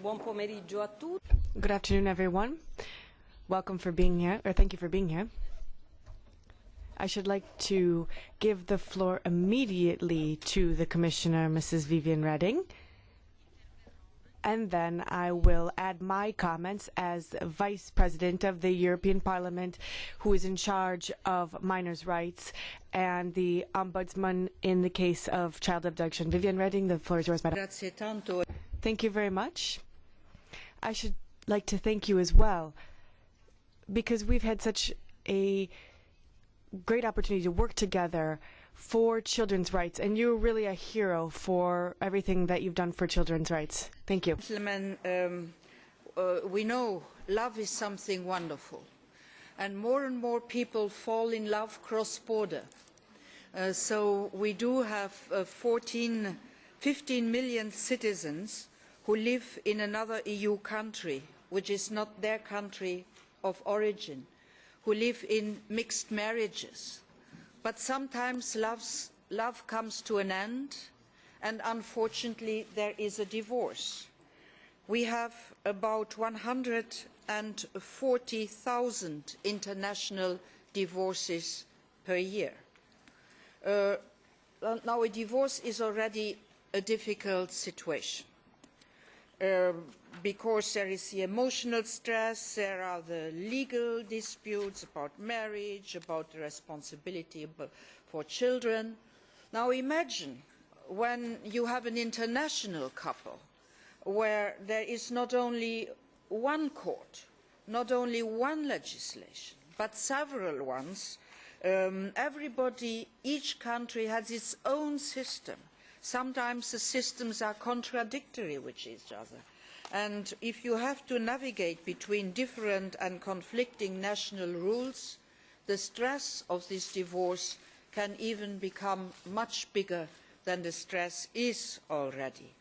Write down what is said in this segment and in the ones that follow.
Buon pomeriggio a tutti. Good afternoon, everyone. Welcome for being here, or thank you for being here. I should like to give the floor immediately to the Commissioner, Mrs. Vivianne Reding, and then I will add my comments as Vice President of the European Parliament, who is in charge of minors' rights and the Ombudsman in the case of child abduction. Vivianne Reding, the floor is yours, Madam. Grazie tanto. Thank you very much. I should like to thank you as well, because we've had such a great opportunity to work together for children's rights, and you're really a hero for everything that you've done for children's rights. Thank you. Gentlemen, we know love is something wonderful, and more people fall in love cross-border. So we do have 15 million citizens who live in another EU country, which is not their country of origin, who live in mixed marriages. But sometimes love comes to an end, and unfortunately there is a divorce. We have about 140,000 international divorces per year. Now, a divorce is already a difficult situation. Because there is the emotional stress, there are the legal disputes about marriage, about the responsibility for children. Now imagine when you have an international couple where there is not only one court, not only one legislation, but several ones. Each country has its own system. Sometimes the systems are contradictory with each other. And if you have to navigate between different and conflicting national rules, the stress of this divorce can even become much bigger than the stress is already.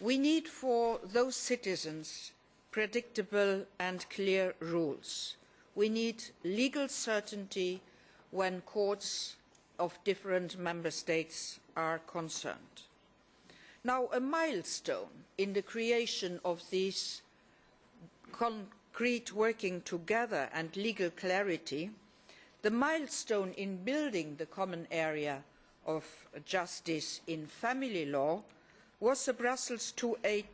We need for those citizens predictable and clear rules. We need legal certainty when courts of different member states are concerned. Now, a milestone in the creation of this concrete working together and legal clarity, the milestone in building the common area of justice in family law, was the Brussels IIa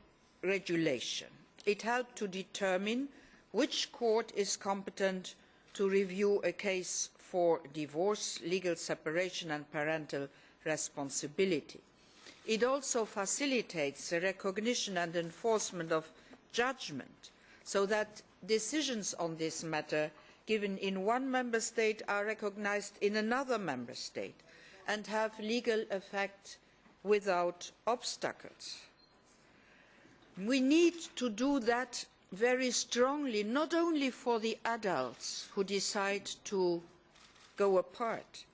regulation. It helped to determine which court is competent to review a case for divorce, legal separation and parental responsibility. It also facilitates the recognition and enforcement of judgment, so that decisions on this matter given in one member state are recognised in another member state and have legal effect without obstacles. We need to do that very strongly, not only for the adults who decide to go apart,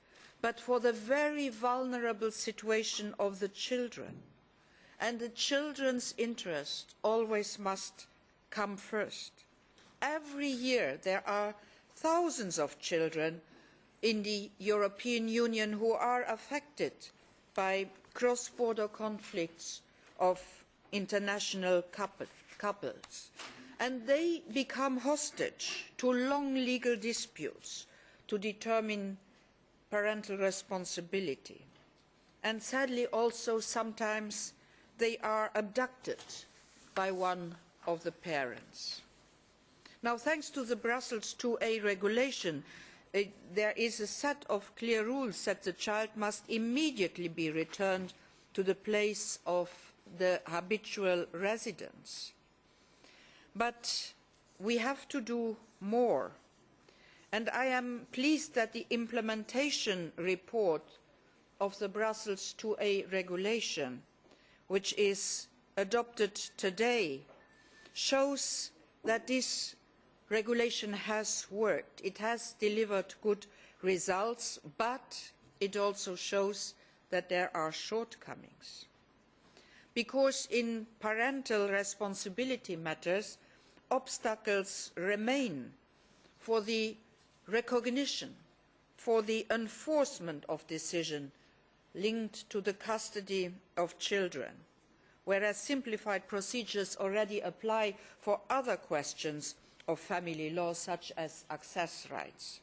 but for the very vulnerable situation of the children. And the children's interest always must come first. Every year there are thousands of children in the European Union who are affected by cross-border conflicts of international couples. And they become hostage to long legal disputes to determine parental responsibility. And sadly also sometimes they are abducted by one of the parents. Now, thanks to the Brussels IIa regulation, there is a set of clear rules that the child must immediately be returned to the place of the habitual residence. But we have to do more. And I am pleased that the implementation report of the Brussels IIa regulation, which is adopted today, shows that this regulation has worked. It has delivered good results, but it also shows that there are shortcomings. Because in parental responsibility matters, obstacles remain for the recognition, for the enforcement of decisions linked to the custody of children, whereas simplified procedures already apply for other questions of family law, such as access rights.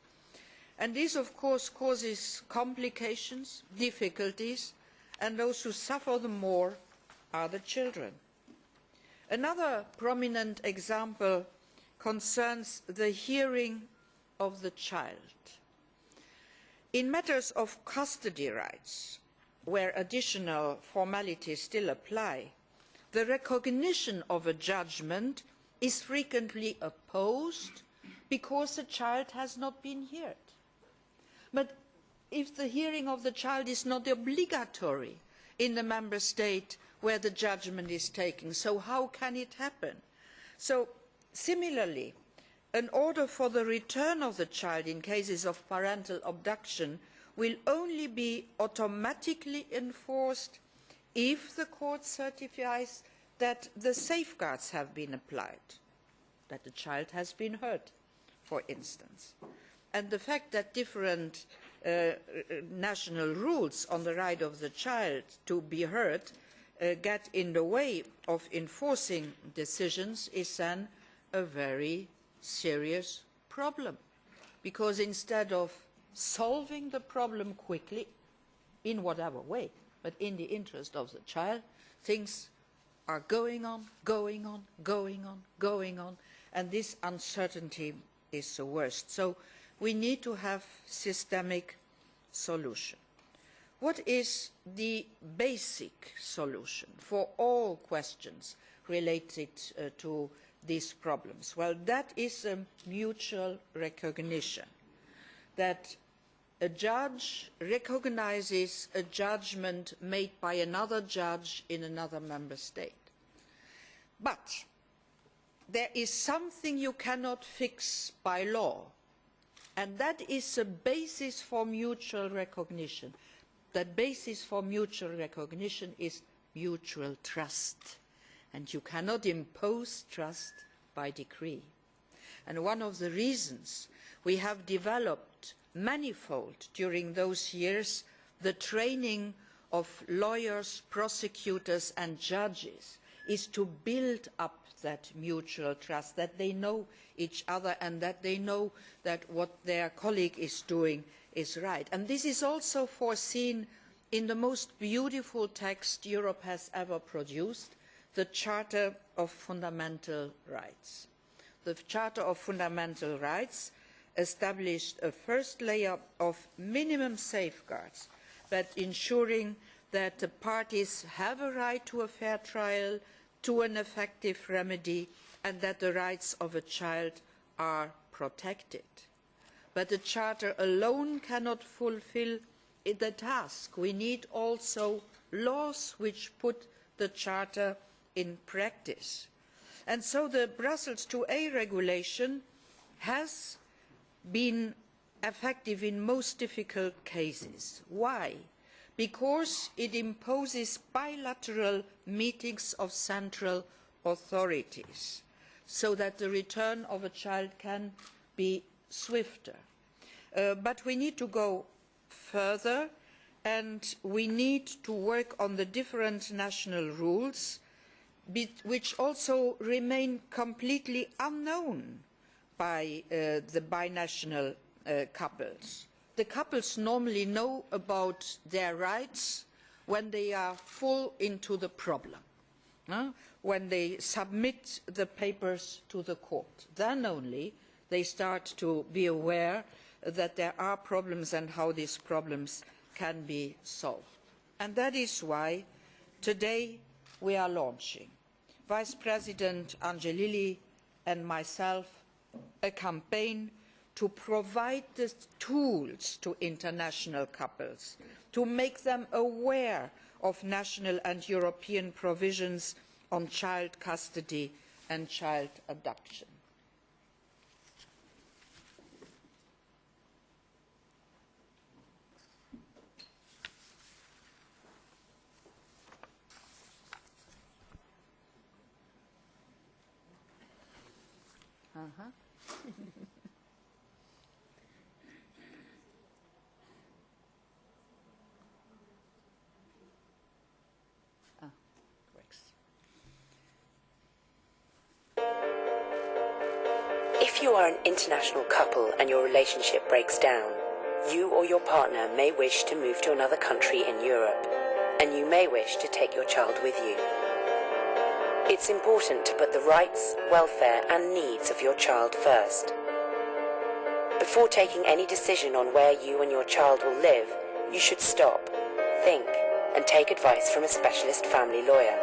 And this, of course, causes complications, difficulties, and those who suffer the more are the children. Another prominent example concerns the hearing of the child. In matters of custody rights, where additional formalities still apply, the recognition of a judgment is frequently opposed because the child has not been heard. But if the hearing of the child is not obligatory in the member state where the judgment is taken, so how can it happen? So, similarly, an order for the return of the child in cases of parental abduction will only be automatically enforced if the court certifies that the safeguards have been applied, that the child has been heard, for instance. And the fact that different national rules on the right of the child to be heard get in the way of enforcing decisions is then a very serious problem, because instead of solving the problem quickly in whatever way, but in the interest of the child, things are going on, and this uncertainty is the worst. So we need to have a systemic solution. What is the basic solution for all questions related to these problems? Well, that is a mutual recognition, that a judge recognises a judgment made by another judge in another member state. But there is something you cannot fix by law, and that is a basis for mutual recognition. That basis for mutual recognition is mutual trust, and you cannot impose trust by decree. And one of the reasons we have developed manifold during those years the training of lawyers, prosecutors and judges is to build up that mutual trust, that they know each other and that they know that what their colleague is doing is right. And this is also foreseen in the most beautiful text Europe has ever produced, the Charter of Fundamental Rights. The Charter of Fundamental Rights established a first layer of minimum safeguards, but ensuring that the parties have a right to a fair trial, to an effective remedy, and that the rights of a child are protected. But the Charter alone cannot fulfil the task. We need also laws which put the Charter in practice. And so the Brussels IIa regulation has been effective in most difficult cases. Why? Because it imposes bilateral meetings of central authorities so that the return of a child can be swifter. But we need to go further, and we need to work on the different national rules which also remain completely unknown by the binational couples. The couples normally know about their rights when they are full into the problem, when they submit the papers to the court. Then only they start to be aware that there are problems and how these problems can be solved. And that is why today we are launching, Vice President Angelilli and myself, a campaign to provide the tools to international couples, to make them aware of national and European provisions on child custody and child abduction. Works. If you are an international couple and your relationship breaks down, you or your partner may wish to move to another country in Europe, and you may wish to take your child with you. It's important to put the rights, welfare and needs of your child first. Before taking any decision on where you and your child will live, you should stop, think, and take advice from a specialist family lawyer.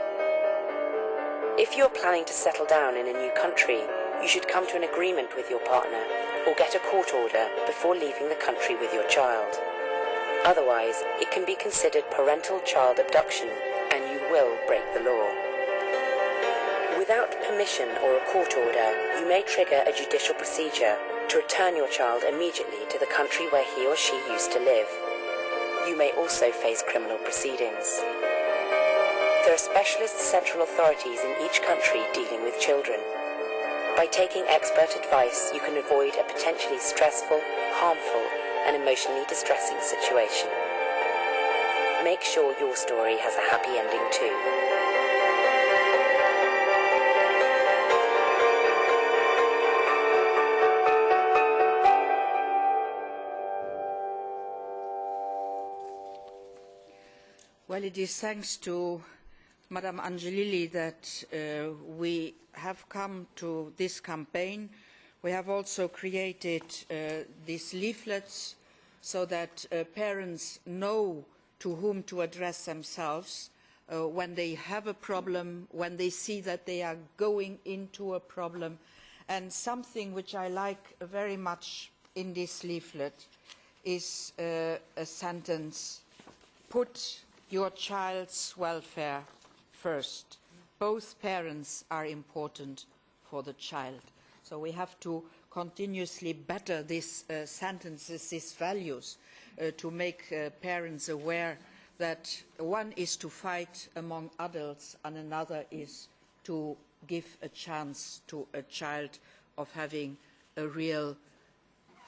If you're planning to settle down in a new country, you should come to an agreement with your partner or get a court order before leaving the country with your child. Otherwise, it can be considered parental child abduction and you will break the law. Without permission or a court order, you may trigger a judicial procedure to return your child immediately to the country where he or she used to live. You may also face criminal proceedings. There are specialist central authorities in each country dealing with children. By taking expert advice, you can avoid a potentially stressful, harmful, and emotionally distressing situation. Make sure your story has a happy ending too. Well, it is thanks to Madam Angelilli that we have come to this campaign. We have also created these leaflets so that parents know to whom to address themselves when they have a problem, when they see that they are going into a problem. And something which I like very much in this leaflet is a sentence: put your child's welfare first. Both parents are important for the child. So we have to continuously better these sentences, these values, to make parents aware that one is to fight among adults and another is to give a chance to a child of having a real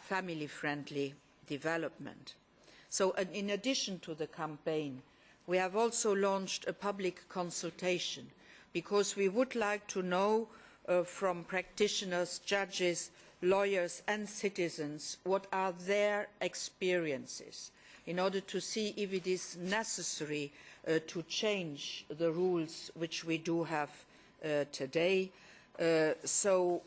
family-friendly development. So in addition to the campaign, we have also launched a public consultation because we would like to know from practitioners, judges, lawyers and citizens what are their experiences in order to see if it is necessary to change the rules which we do have today. So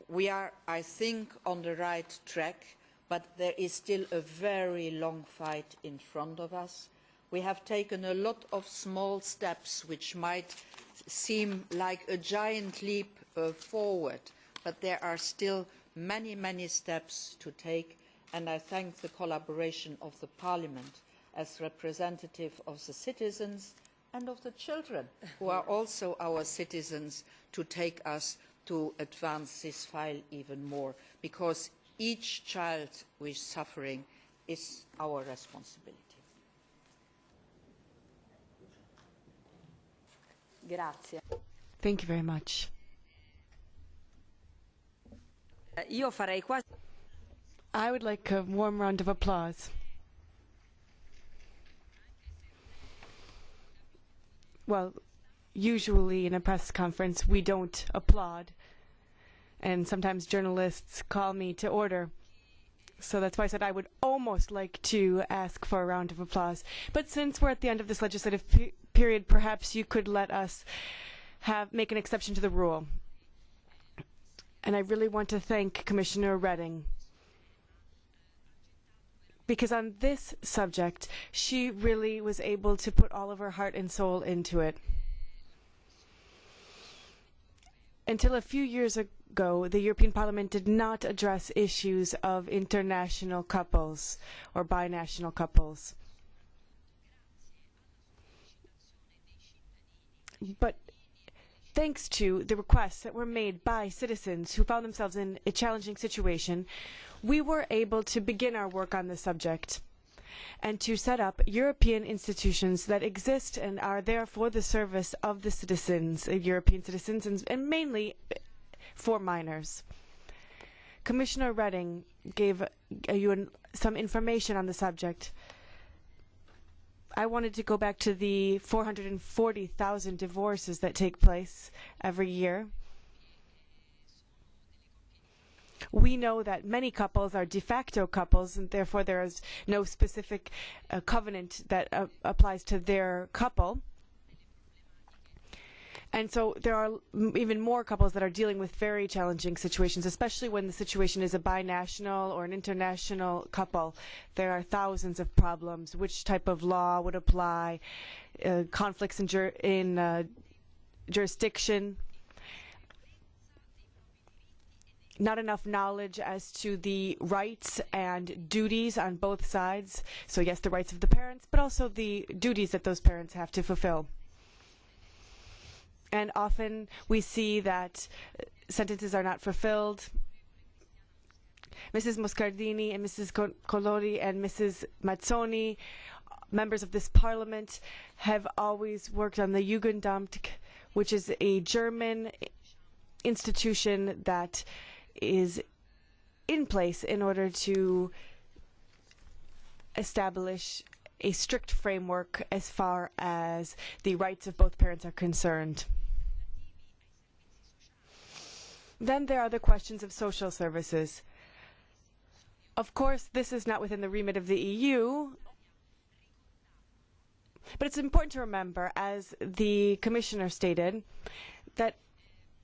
we are, I think, on the right track, but there is still a very long fight in front of us. We have taken a lot of small steps which might seem like a giant leap forward, but there are still many steps to take, and I thank the collaboration of the Parliament as representative of the citizens and of the children who are also our citizens to take us to advance this file even more, because each child who is suffering is our responsibility. Grazie. Thank you very much. Io farei quasi. I would like a warm round of applause. Well, usually in a press conference we don't applaud, and sometimes journalists call me to order. So that's why I said I would almost like to ask for a round of applause. But since we're at the end of this legislative period, perhaps you could let us make an exception to the rule. And I really want to thank Commissioner Reding, because on this subject she really was able to put all of her heart and soul into it. Until a few years ago, the European Parliament did not address issues of international couples or binational couples. But thanks to the requests that were made by citizens who found themselves in a challenging situation, we were able to begin our work on this subject and to set up European institutions that exist and are there for the service of the citizens, European citizens, and mainly for minors. Commissioner Reding gave you some information on the subject. I wanted to go back to the 440,000 divorces that take place every year. We know that many couples are de facto couples, and therefore there is no specific covenant that applies to their couple. And so there are even more couples that are dealing with very challenging situations, especially when the situation is a binational or an international couple. There are thousands of problems. Which type of law would apply? Conflicts in jurisdiction. Not enough knowledge as to the rights and duties on both sides. So yes, the rights of the parents, but also the duties that those parents have to fulfill. And often we see that sentences are not fulfilled. Mrs. Moscardini and Mrs. Colori and Mrs. Mazzoni, members of this parliament, have always worked on the Jugendamt, which is a German institution that is in place in order to establish a strict framework as far as the rights of both parents are concerned. Then there are the questions of social services. Of course, this is not within the remit of the EU, but it's important to remember, as the Commissioner stated, that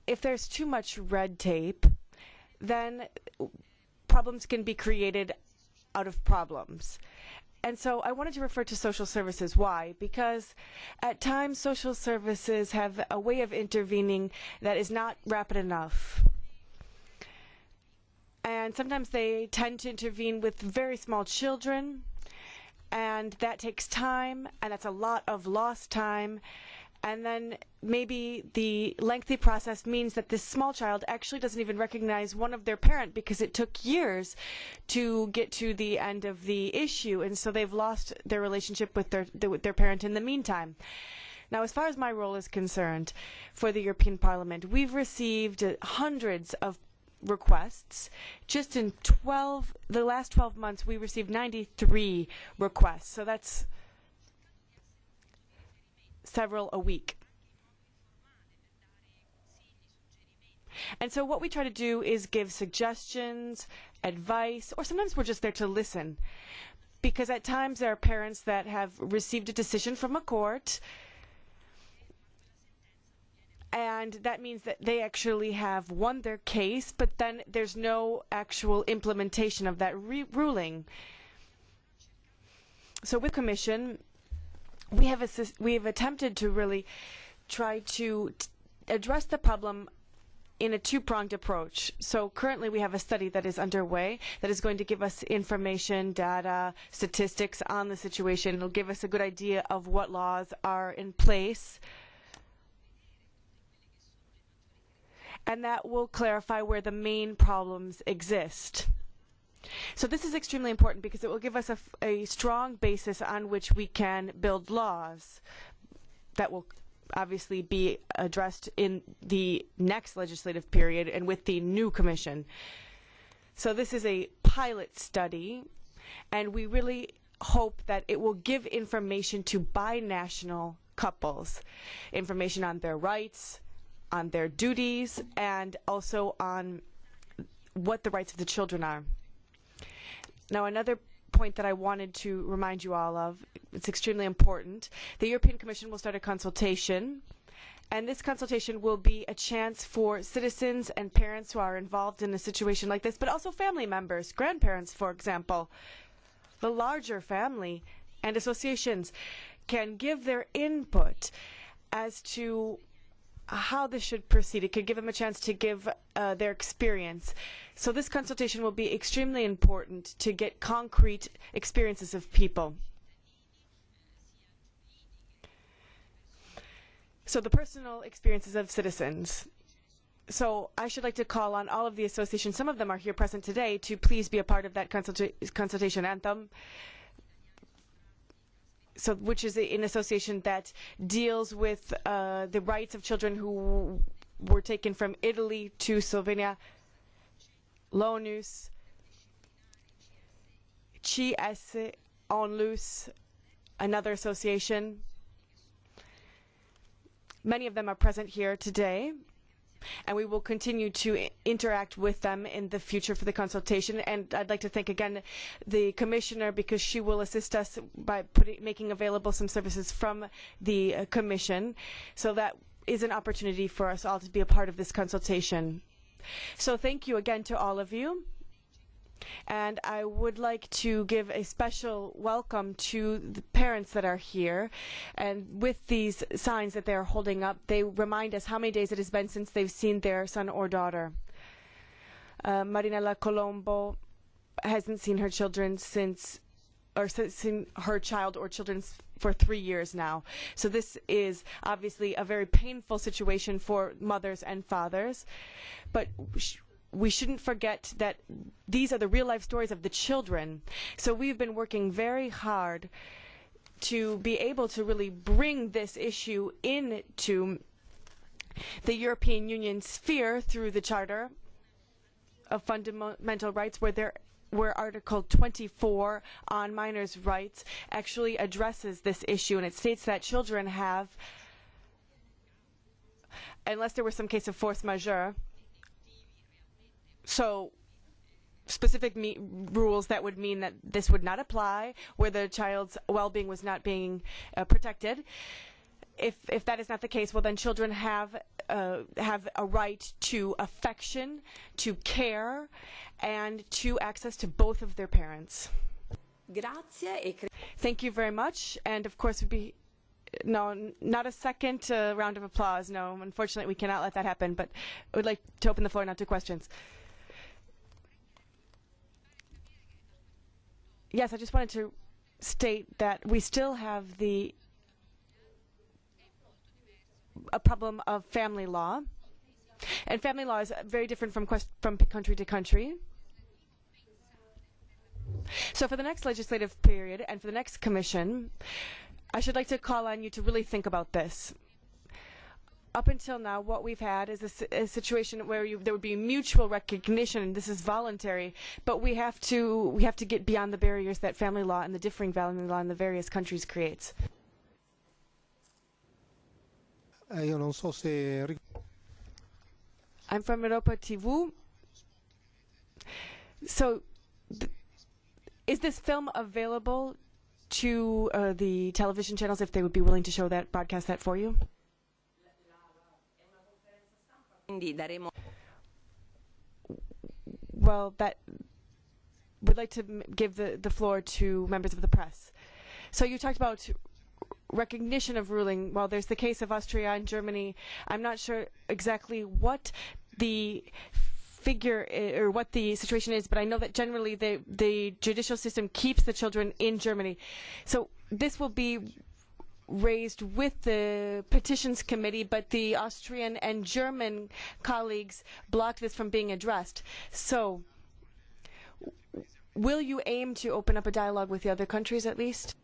if there's too much red tape, then problems can be created out of problems. And so I wanted to refer to social services. Why? Because at times social services have a way of intervening that is not rapid enough. And sometimes they tend to intervene with very small children, and that takes time, and that's a lot of lost time. And then maybe the lengthy process means that this small child actually doesn't even recognize one of their parent because it took years to get to the end of the issue, and so they've lost their relationship with their parent in the meantime. Now, as far as my role is concerned for the European Parliament, we've received hundreds of requests. Just in the last 12 months, we received 93 requests, so that's several a week. And so what we try to do is give suggestions, advice, or sometimes we're just there to listen. Because at times there are parents that have received a decision from a court, and that means that they actually have won their case, but then there's no actual implementation of that ruling. So with the Commission, we have attempted to really try to address the problem in a two-pronged approach. So currently we have a study that is underway that is going to give us information, data, statistics on the situation. It'll give us a good idea of what laws are in place, and that will clarify where the main problems exist. So this is extremely important because it will give us a strong basis on which we can build laws that will obviously be addressed in the next legislative period and with the new Commission. So this is a pilot study, and we really hope that it will give information to binational couples, information on their rights, on their duties, and also on what the rights of the children are. Now, another point that I wanted to remind you all of, it's extremely important. The European Commission will start a consultation, and this consultation will be a chance for citizens and parents who are involved in a situation like this, but also family members, grandparents, for example. The larger family and associations can give their input as to how this should proceed. It could give them a chance to give their experience. So this consultation will be extremely important to get concrete experiences of people. So the personal experiences of citizens. So I should like to call on all of the associations, some of them are here present today, to please be a part of that consultation anthem. So, which is an association that deals with the rights of children who were taken from Italy to Slovenia, l'ONUS, CS Onlus, another association. Many of them are present here today. and we will continue to interact with them in the future for the consultation. And I'd like to thank again the Commissioner, because she will assist us by making available some services from the Commission. So that is an opportunity for us all to be a part of this consultation. So thank you again to all of you. And I would like to give a special welcome to the parents that are here. And with these signs that they're holding up, they remind us how many days it has been since they've seen their son or daughter. Marinella Colombo hasn't seen her children seen her child or children for 3 years now. So this is obviously a very painful situation for mothers and fathers. But we shouldn't forget that these are the real life stories of the children. So we've been working very hard to be able to really bring this issue into the European Union sphere through the Charter of Fundamental Rights, where Article 24 on minors' rights actually addresses this issue, and it states that children have, unless there was some case of force majeure, so specific rules that would mean that this would not apply, where the child's well-being was not being protected. If that is not the case, well, then children have a right to affection, to care, and to access to both of their parents. Grazie. Thank you very much. And of course, no, not a second round of applause. No, unfortunately, we cannot let that happen. But I would like to open the floor now to questions. Yes, I just wanted to state that we still have a problem of family law, and family law is very different from country to country. So for the next legislative period and for the next Commission, I should like to call on you to really think about this. Up until now, what we've had is a situation where there would be mutual recognition, and this is voluntary, but we have to get beyond the barriers that family law and the differing family law in the various countries creates. I'm from Roberta TV. So, is this film available to the television channels if they would be willing to broadcast that for you? Well, we'd like to give the floor to members of the press. So you talked about recognition of ruling. Well, there's the case of Austria and Germany. I'm not sure exactly what the figure or what the situation is, but I know that generally the judicial system keeps the children in Germany. So this will be raised with the petitions committee, but the Austrian and German colleagues blocked this from being addressed. So will you aim to open up a dialogue with the other countries at least?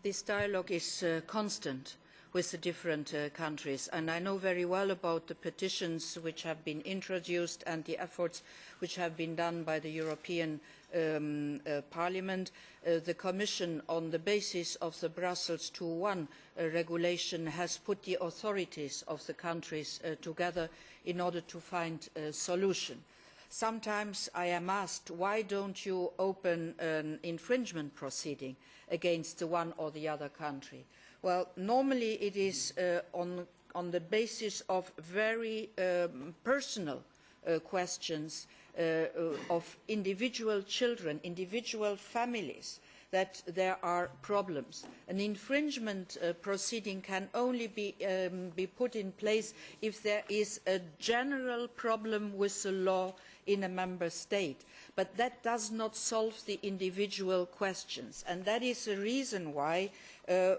This dialogue is constant with the different countries, and I know very well about the petitions which have been introduced and the efforts which have been done by the European Parliament. The Commission, on the basis of the Brussels II regulation, has put the authorities of the countries together in order to find a solution. Sometimes I am asked, why don't you open an infringement proceeding against the one or the other country? Well, normally it is on the basis of very personal questions of individual children, individual families, that there are problems. An infringement proceeding can only be put in place if there is a general problem with the law in a member state. But that does not solve the individual questions, and that is the reason why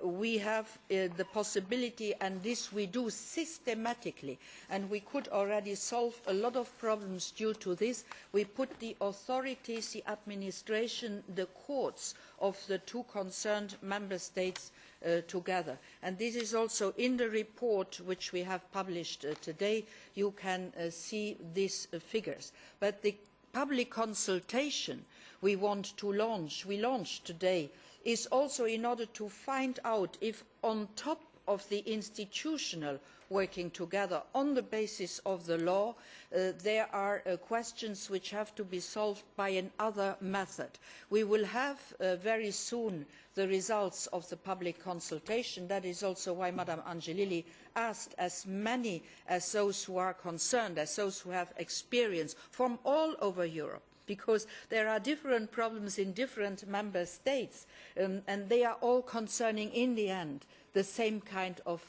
we have the possibility, and this we do systematically, and we could already solve a lot of problems due to this. We put the authorities, the administration, the courts of the two concerned member states together. And this is also in the report which we have published today. You can see these figures. But the public consultation we launched today, is also in order to find out if, on top of the institutional working together on the basis of the law, there are questions which have to be solved by another method. We will have very soon the results of the public consultation. That is also why Madam Angelilli asked as many as those who are concerned, as those who have experience from all over Europe, because there are different problems in different member states, and they are all concerning in the end the same kind of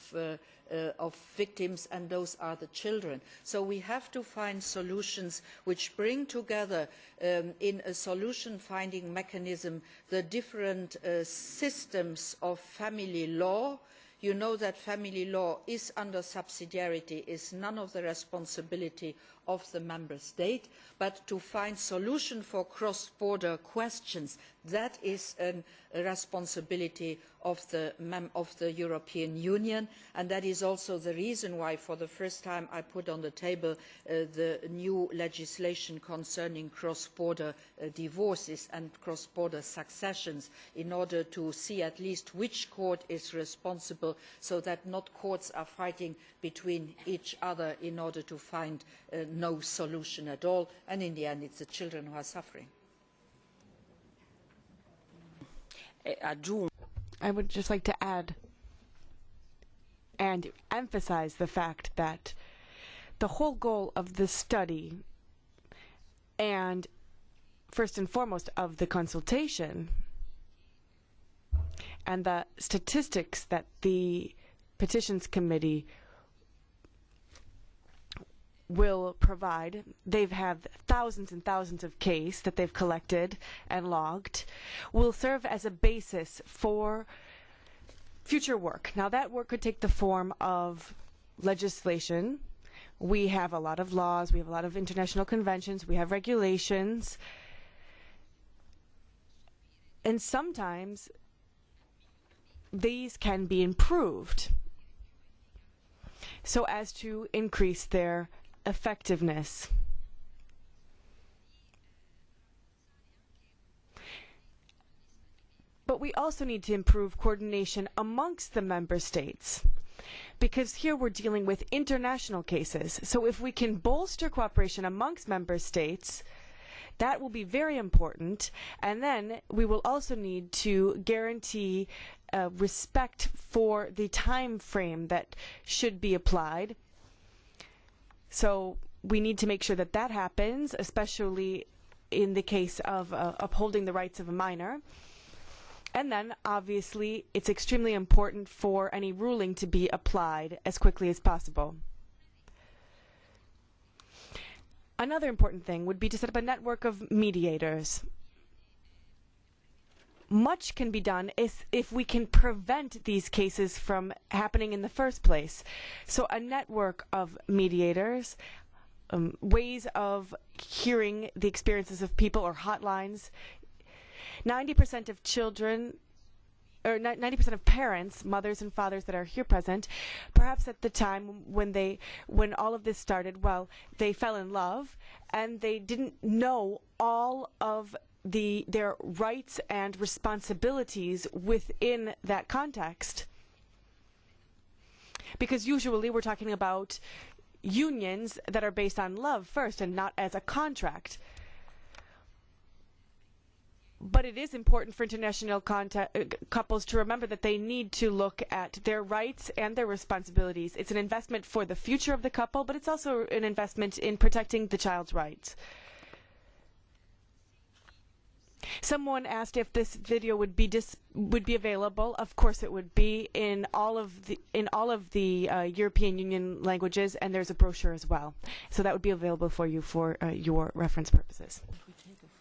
victims, and those are the children. So we have to find solutions which bring together in a solution finding mechanism the different systems of family law. You know that family law is under subsidiarity, is none of the responsibility of the member state, but to find solution for cross-border questions, that is a responsibility of the European Union, and that is also the reason why for the first time I put on the table the new legislation concerning cross-border divorces and cross-border successions, in order to see at least which court is responsible, so that not courts are fighting between each other in order to find no solution at all, and in the end it's the children who are suffering. I would just like to add and emphasize the fact that the whole goal of this study, and first and foremost of the consultation, and the statistics that the Petitions Committee will provide. They've had thousands and thousands of cases that they've collected and logged, will serve as a basis for future work. Now that work could take the form of legislation. We have a lot of laws, we have a lot of international conventions, we have regulations, and sometimes these can be improved so as to increase their effectiveness. But we also need to improve coordination amongst the member states, because here we're dealing with international cases. So if we can bolster cooperation amongst member states, that will be very important. And then we will also need to guarantee respect for the time frame that should be applied. So we need to make sure that that happens, especially in the case of upholding the rights of a minor. And then, obviously, it's extremely important for any ruling to be applied as quickly as possible. Another important thing would be to set up a network of mediators. Much can be done if we can prevent these cases from happening in the first place. So a network of mediators, ways of hearing the experiences of people, or hotlines. 90% of children, or 90% of parents, mothers and fathers that are here present, perhaps at the time when all of this started, well, they fell in love and they didn't know all of their rights and responsibilities within that context. Because usually we're talking about unions that are based on love first and not as a contract. But it is important for international couples to remember that they need to look at their rights and their responsibilities. It's an investment for the future of the couple, but it's also an investment in protecting the child's rights. Someone asked if this video would be available. Of course, it would be in all of the European Union languages, and there's a brochure as well. So that would be available for you for your reference purposes.